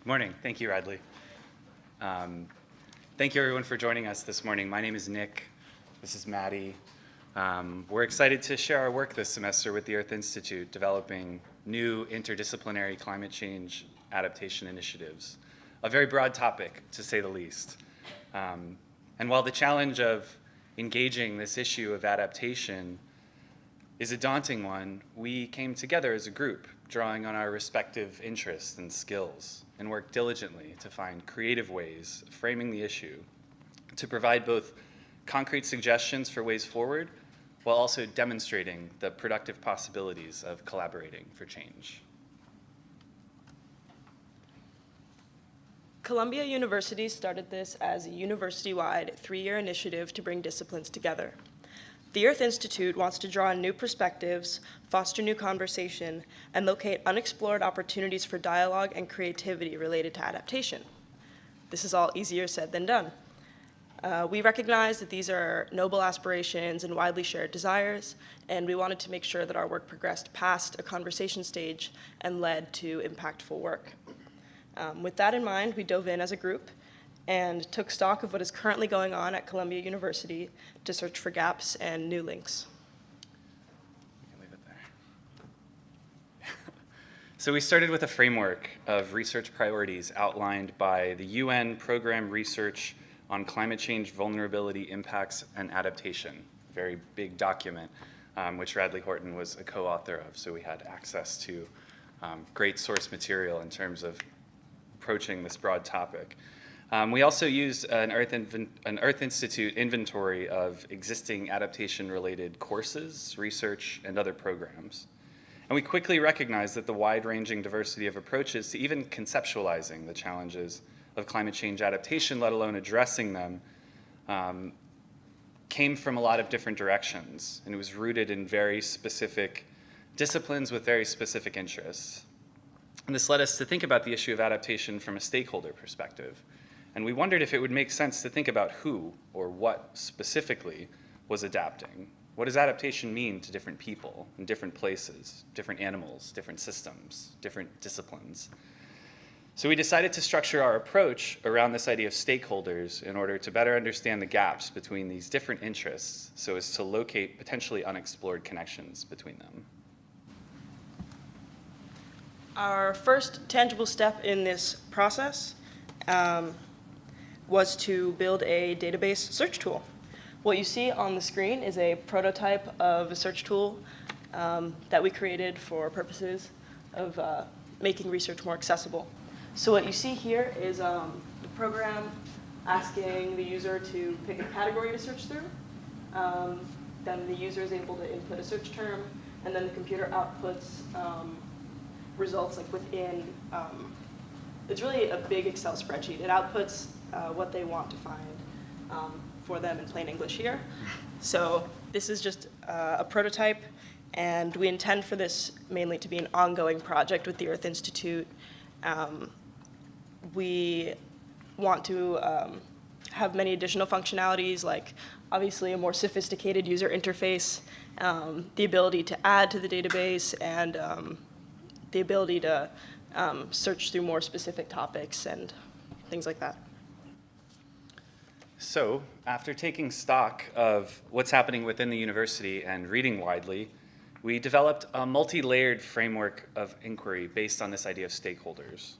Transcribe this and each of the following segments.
Good morning. Thank you, Radley. Thank you, everyone, for joining us this morning. My name is Nick. This is Maddie. We're excited to share our work this semester with the Earth Institute, developing new interdisciplinary climate change adaptation initiatives. A very broad topic, to say the least. And while the challenge of engaging this issue of adaptation is a daunting one, we came together as a group, drawing on our respective interests and skills, and worked diligently to find creative ways of framing the issue to provide both concrete suggestions for ways forward while also demonstrating the productive possibilities of collaborating for change. Columbia University started this as a university-wide 3-year initiative to bring disciplines together. The Earth Institute wants to draw on new perspectives, foster new conversation, and locate unexplored opportunities for dialogue and creativity related to adaptation. This is all easier said than done. We recognize that these are noble aspirations and widely shared desires, and we wanted to make sure that our work progressed past a conversation stage and led to impactful work. With that in mind, we dove in as a group and took stock of what is currently going on at Columbia University to search for gaps and new links. Leave it there. So we started with a framework of research priorities outlined by the UN Program Research on Climate Change Vulnerability Impacts and Adaptation, a very big document, which Radley Horton was a co-author of, so we had access to great source material in terms of approaching this broad topic. We also used an Earth Institute inventory of existing adaptation-related courses, research, and other programs. And we quickly recognized that the wide-ranging diversity of approaches to even conceptualizing the challenges of climate change adaptation, let alone addressing them, came from a lot of different directions, and it was rooted in very specific disciplines with very specific interests. And this led us to think about the issue of adaptation from a stakeholder perspective. And we wondered if it would make sense to think about who or what specifically was adapting. What does adaptation mean to different people in different places, different animals, different systems, different disciplines? So we decided to structure our approach around this idea of stakeholders in order to better understand the gaps between these different interests so as to locate potentially unexplored connections between them. Our first tangible step in this process was to build a database search tool. What you see on the screen is a prototype of a search tool that we created for purposes of making research more accessible. So what you see here is the program asking the user to pick a category to search through. Then the user is able to input a search term, and then the computer outputs results like within, it's really a big Excel spreadsheet. It outputs what they want to find for them in plain English here. So this is just a prototype, and we intend for this mainly to be an ongoing project with the Earth Institute. We want to have many additional functionalities, like obviously a more sophisticated user interface, the ability to add to the database, and the ability to search through more specific topics and things like that. So, after taking stock of what's happening within the university and reading widely, we developed a multi-layered framework of inquiry based on this idea of stakeholders.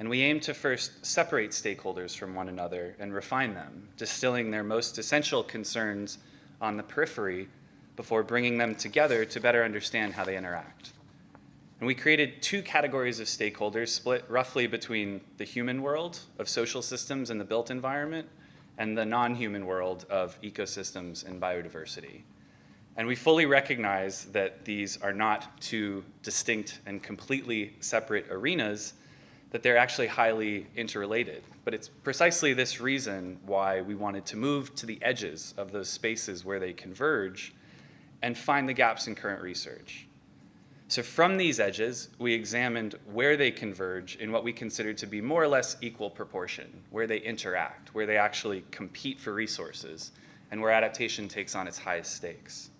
And we aim to first separate stakeholders from one another and refine them, distilling their most essential concerns on the periphery before bringing them together to better understand how they interact. And we created 2 categories of stakeholders split roughly between the human world of social systems and the built environment and the non-human world of ecosystems and biodiversity. And we fully recognize that these are not 2 distinct and completely separate arenas, that they're actually highly interrelated. But it's precisely this reason why we wanted to move to the edges of those spaces where they converge and find the gaps in current research. So from these edges, we examined where they converge in what we considered to be more or less equal proportion, where they interact, where they actually compete for resources, and where adaptation takes on its highest stakes.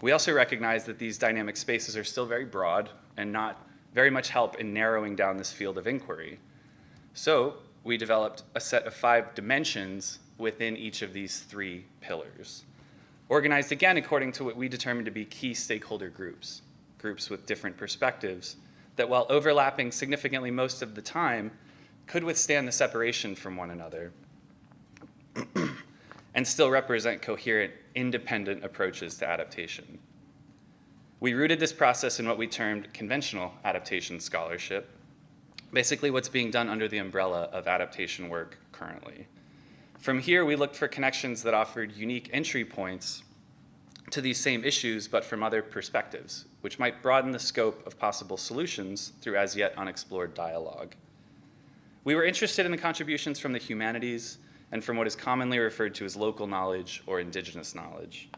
We also recognize that these dynamic spaces are still very broad and not very much help in narrowing down this field of inquiry. So we developed a set of 5 dimensions within each of these 3 pillars, organized again according to what we determined to be key stakeholder groups, groups with different perspectives that, while overlapping significantly most of the time, could withstand the separation from one another and still represent coherent, independent approaches to adaptation. We rooted this process in what we termed conventional adaptation scholarship, basically what's being done under the umbrella of adaptation work currently. From here, we looked for connections that offered unique entry points to these same issues, but from other perspectives, which might broaden the scope of possible solutions through as yet unexplored dialogue. We were interested in the contributions from the humanities and from what is commonly referred to as local knowledge or indigenous knowledge.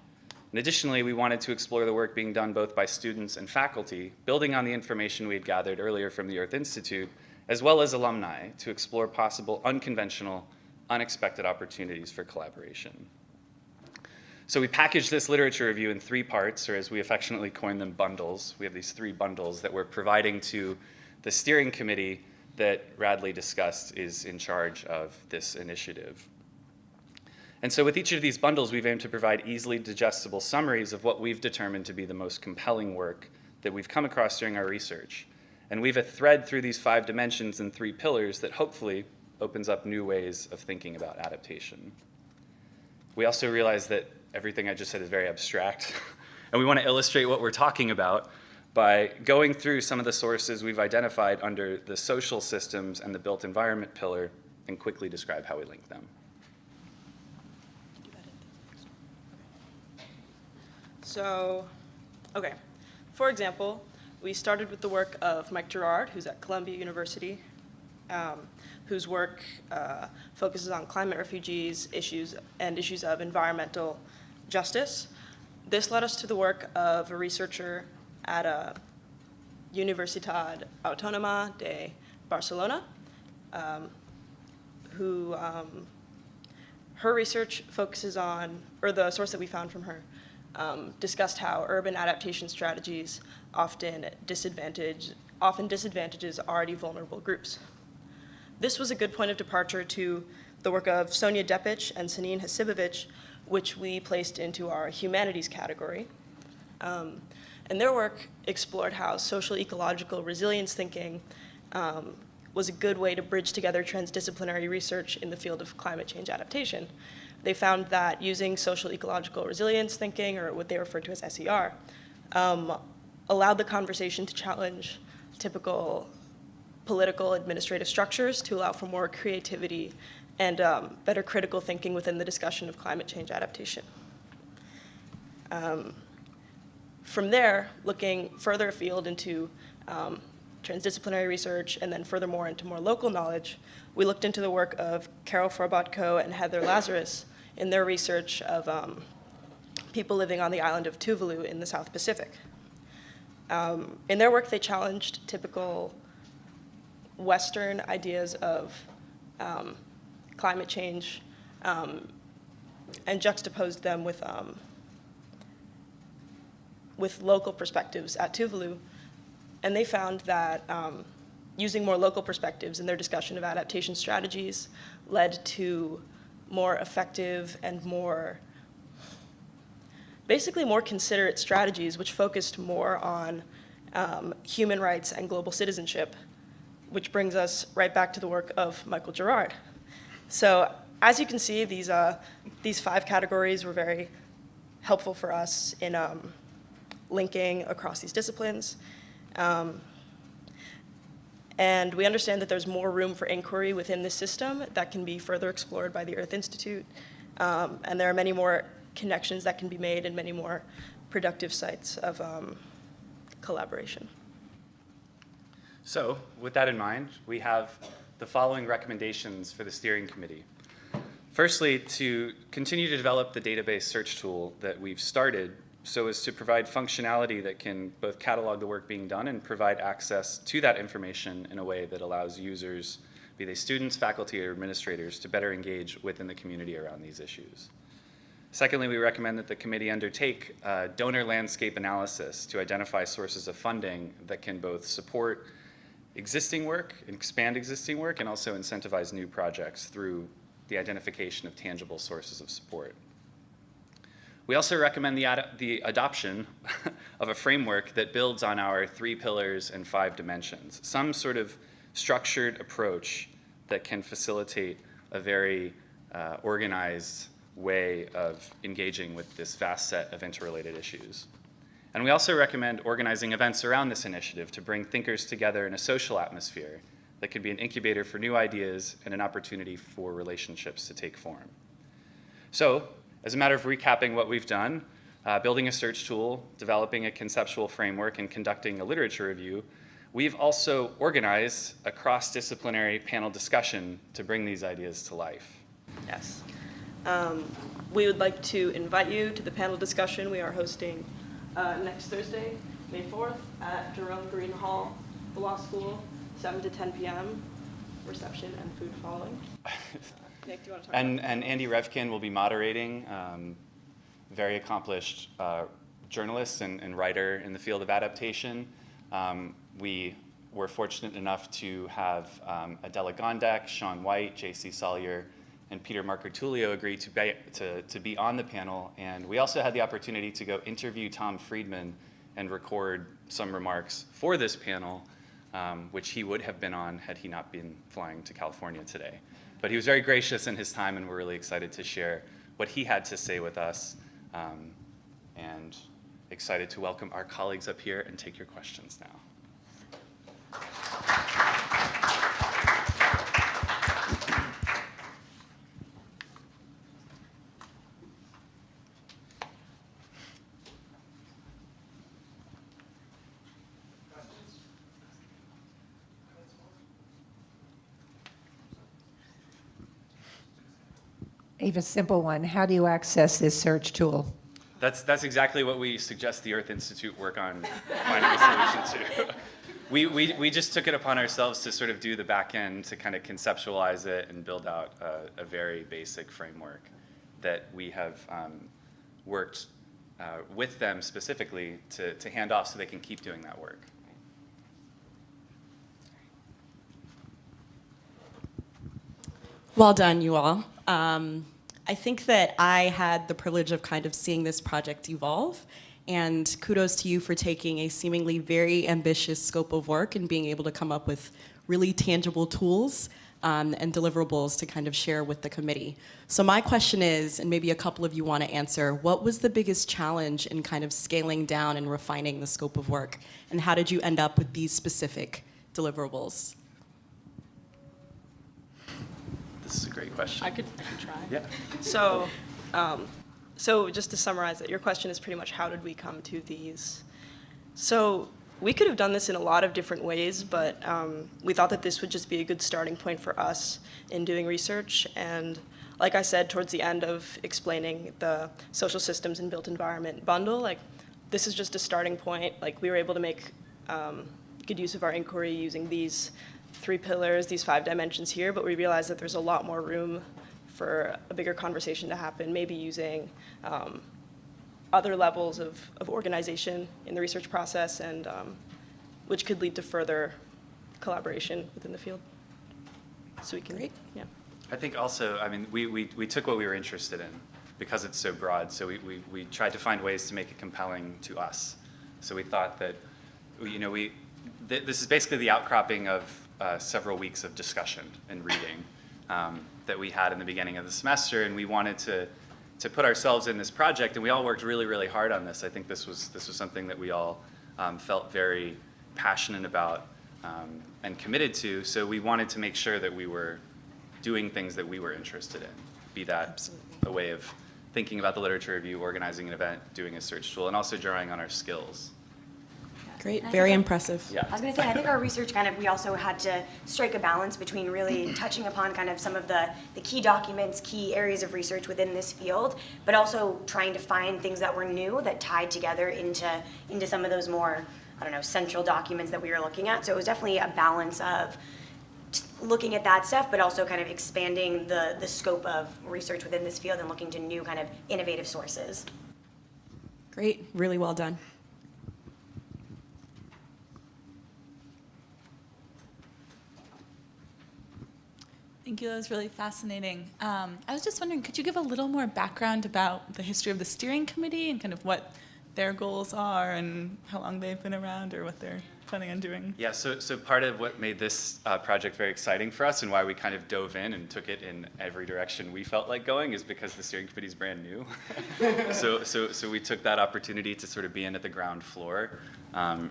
And additionally, we wanted to explore the work being done both by students and faculty, building on the information we had gathered earlier from the Earth Institute, as well as alumni, to explore possible unconventional, unexpected opportunities for collaboration. So we packaged this literature review in 3 parts, or as we affectionately coin them, bundles. We have these 3 bundles that we're providing to the steering committee that Radley discussed is in charge of this initiative. And so with each of these bundles, we've aimed to provide easily digestible summaries of what we've determined to be the most compelling work that we've come across during our research. And weave a thread through these 5 dimensions and 3 pillars that hopefully opens up new ways of thinking about adaptation. We also realize that everything I just said is very abstract, and we want to illustrate what we're talking about by going through some of the sources we've identified under the social systems and the built environment pillar and quickly describe how we link them. So, okay. For example, we started with the work of Mike Gerard, who's at Columbia University, whose work focuses on climate refugees issues of environmental justice. This led us to the work of a researcher at Universitat Autònoma de Barcelona, who her research focuses on, or the source that we found from her, discussed how urban adaptation strategies often disadvantages already vulnerable groups. This was a good point of departure to the work of Sonia Depic and Sanin Hasibovic, which we placed into our humanities category. And their work explored how social ecological resilience thinking was a good way to bridge together transdisciplinary research in the field of climate change adaptation. They found that using social ecological resilience thinking, or what they refer to as SER, allowed the conversation to challenge typical political administrative structures to allow for more creativity and better critical thinking within the discussion of climate change adaptation. From there, looking further afield into transdisciplinary research and then furthermore into more local knowledge, we looked into the work of Carol Forbatko and Heather Lazarus in their research of people living on the island of Tuvalu in the South Pacific. In their work, they challenged typical Western ideas of climate change and juxtaposed them with local perspectives at Tuvalu. And they found that using more local perspectives in their discussion of adaptation strategies led to more effective and basically more considerate strategies, which focused more on human rights and global citizenship, which brings us right back to the work of Michael Gerard. So as you can see, these 5 categories were very helpful for us in linking across these disciplines. And we understand that there's more room for inquiry within this system that can be further explored by the Earth Institute. And there are many more connections that can be made and many more productive sites of collaboration. So with that in mind, we have the following recommendations for the steering committee. Firstly, to continue to develop the database search tool that we've started so as to provide functionality that can both catalog the work being done and provide access to that information in a way that allows users, be they students, faculty, or administrators, to better engage within the community around these issues. Secondly, we recommend that the committee undertake donor landscape analysis to identify sources of funding that can both support existing work, expand existing work, and also incentivize new projects through the identification of tangible sources of support. We also recommend the adoption of a framework that builds on our 3 pillars and 5 dimensions, some sort of structured approach that can facilitate a very organized way of engaging with this vast set of interrelated issues. And we also recommend organizing events around this initiative to bring thinkers together in a social atmosphere that could be an incubator for new ideas and an opportunity for relationships to take form. So, as a matter of recapping what we've done, building a search tool, developing a conceptual framework, and conducting a literature review, we've also organized a cross-disciplinary panel discussion to bring these ideas to life. Yes. We would like to invite you to the panel discussion we are hosting next Thursday, May 4th, at Jerome Green Hall, the law school, 7 to 10 p.m., reception and food following. Nick, do you want to talk about And Andy Revkin will be moderating, very accomplished journalist and writer in the field of adaptation. We were fortunate enough to have Adela Gondek, Sean White, J.C. Salyer, and Peter Marcartulio agree to be on the panel. And we also had the opportunity to go interview Tom Friedman and record some remarks for this panel, which he would have been on had he not been flying to California today. But he was very gracious in his time, and we're really excited to share what he had to say with us, and excited to welcome our colleagues up here and take your questions now. I have a simple one. How do you access this search tool? That's exactly what we suggest the Earth Institute work on finding a solution to. We just took it upon ourselves to sort of do the back end to kind of conceptualize it and build out a very basic framework that we have worked with them specifically to hand off so they can keep doing that work. Well done, you all. I think that I had the privilege of kind of seeing this project evolve, and kudos to you for taking a seemingly very ambitious scope of work and being able to come up with really tangible tools and deliverables to kind of share with the committee. So my question is, and maybe a couple of you want to answer, what was the biggest challenge in kind of scaling down and refining the scope of work, and how did you end up with these specific deliverables? This is a great question. I could try. Yeah. So just to summarize it, your question is pretty much how did we come to these? So we could have done this in a lot of different ways, but we thought that this would just be a good starting point for us in doing research. And like I said, towards the end of explaining the social systems and built environment bundle, like this is just a starting point. Like we were able to make good use of our inquiry using these 3 pillars, these 5 dimensions here, but we realized that there's a lot more room for a bigger conversation to happen, maybe using other levels of organization in the research process, and which could lead to further collaboration within the field. So we can, Great. yeah. I think also, I mean, we took what we were interested in because it's so broad, so we tried to find ways to make it compelling to us. So we thought that, this is basically the outcropping of several weeks of discussion and reading that we had in the beginning of the semester, and we wanted to put ourselves in this project, and we all worked really, really hard on this. I think this was something that we all felt very passionate about and committed to, so we wanted to make sure that we were doing things that we were interested in, be that Absolutely. a way of thinking about the literature review, organizing an event, doing a search tool, and also drawing on our skills. Great, very impressive. Yeah. I was going to say, I think our research we also had to strike a balance between really touching upon kind of some of the key documents, key areas of research within this field, but also trying to find things that were new that tied together into some of those more, central documents that we were looking at. So it was definitely a balance of looking at that stuff, but also kind of expanding the scope of research within this field and looking to new kind of innovative sources. Great, really well done. Thank you. That was really fascinating. I was just wondering, could you give a little more background about the history of the steering committee and kind of what their goals are and how long they've been around or what they're planning on doing? Yeah, so part of what made this project very exciting for us and why we kind of dove in and took it in every direction we felt like going is because the steering committee is brand new. so we took that opportunity to sort of be in at the ground floor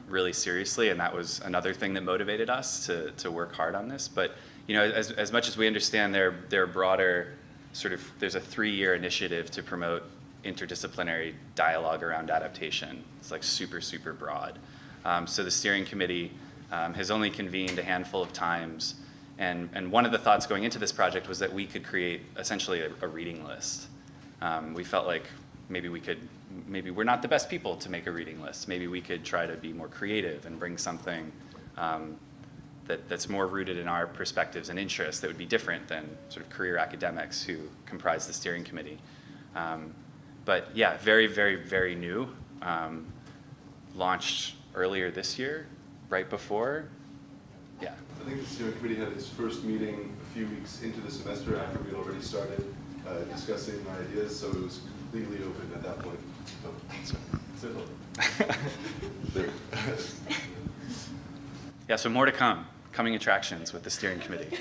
really seriously, and that was another thing that motivated us to work hard on this. But as much as we understand their broader sort of, there's a 3-year initiative to promote interdisciplinary dialogue around adaptation. It's like super, super broad. So the steering committee has only convened a handful of times, and one of the thoughts going into this project was that we could create essentially a reading list. We felt like maybe we're not the best people to make a reading list. Maybe we could try to be more creative and bring something that's more rooted in our perspectives and interests that would be different than sort of career academics who comprise the steering committee. But yeah, very, very, very new. Launched earlier this year, right before. Yeah. I think the steering committee had its first meeting a few weeks into the semester after we already started discussing ideas, so it was completely open at that point. There. Yeah, so more to come. Coming attractions with the steering committee.